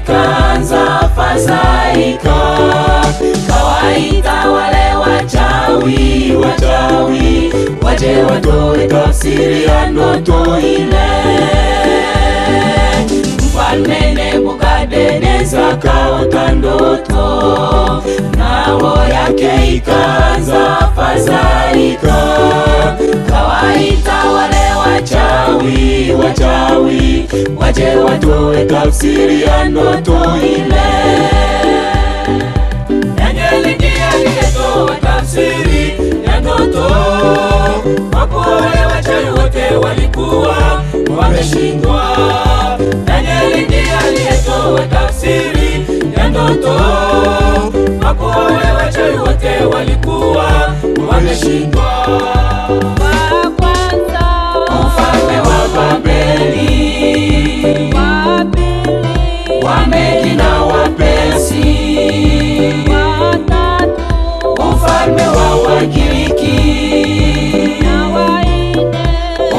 ikaanza fadhaika, kawaita wale wachawi waje watoe tafsiri ya ndoto ile. Mfalme Nebukadneza kaota ndoto, na roho yake ikaanza fadhaika, kawaita wale wachawi waje watoe tafsiri ya ndoto ile. Danieli ndiye aliyetoa tafsiri ya ndoto, wapo wale wachawi wote walikuwa wameshindwa. Danieli ndiye aliyetoa tafsiri ya ndoto, wapo wale wachawi wote walikuwa wameshindwa. Mfalme wa Babeli, Wamedi na Wapersi, mfalme wa Wagiriki,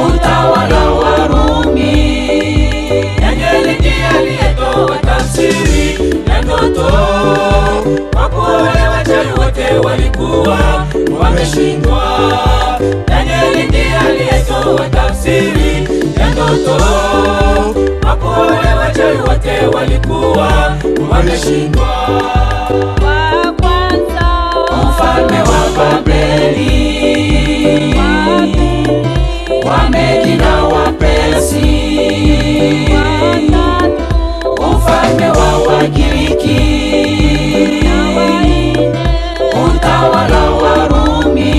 utawala wa Rumi. Danieli ndiye aliyetoa tafsiri ya ndoto, wapo wale wachawi wote walikuwa wameshindwa. Danieli ndiye aliyetoa tafsiri ya ndoto, wapo wale wachawi wote walikuwa wameshindwa. Mfalme wa Babeli, Wamedi na Wapersi, mfalme wa Wagiriki, utawala wa Rumi.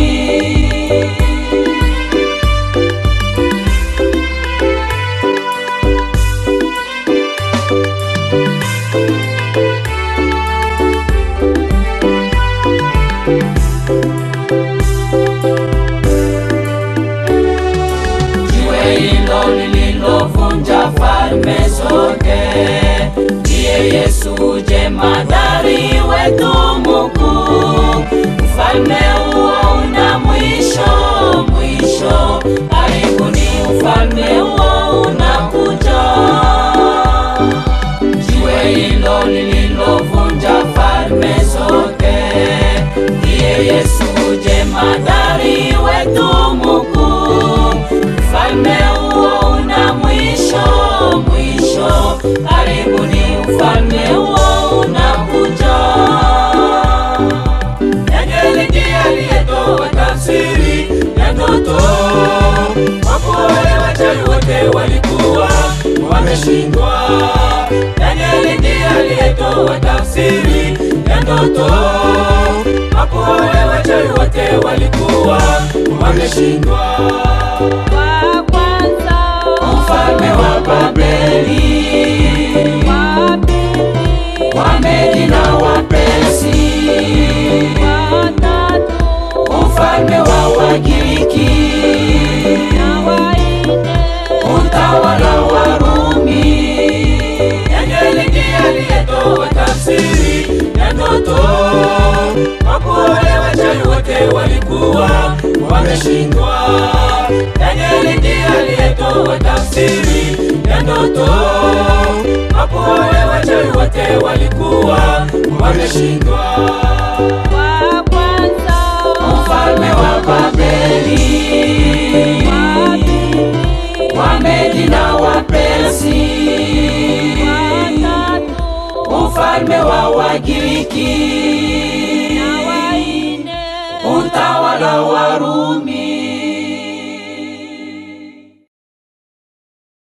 Jiwe hilo lililovunja falme zote ndiye Yesu jemadari wetu mkuu. Ufalme huo una mwisho, karibuni ufalme huo unakuja. Jiwe hilo lililovunja falme zote ndiye Yesu jemadari wetu mkuu. Ufalme huo una mwisho, karibuni ufalme huo unakuja. Danieli ndiye aliyetoa tafsiri ya ndoto, wapo wale wachawi wote walikuwa wameshindwa. Danieli ndiye aliyetoa tafsiri ya ndoto, wapo wale wachawi wote walikuwa wameshindwa. Mfalme wa Babeli, Wamedi na Wapersi, mfalme wa Wagiriki, utawala wa Rumi. Danieli ndiye aliyetoa tafsiri ya ndoto, wapo wale wachawi wote walikuwa wameshindwa. Danieli ndiye aliyetoa tafsiri ya ndoto, wapo wale wachawi wote walikuwa wameshindwa. Mfalme wa Babeli, Wamedi na Wapersi, mfalme wa Wagiriki,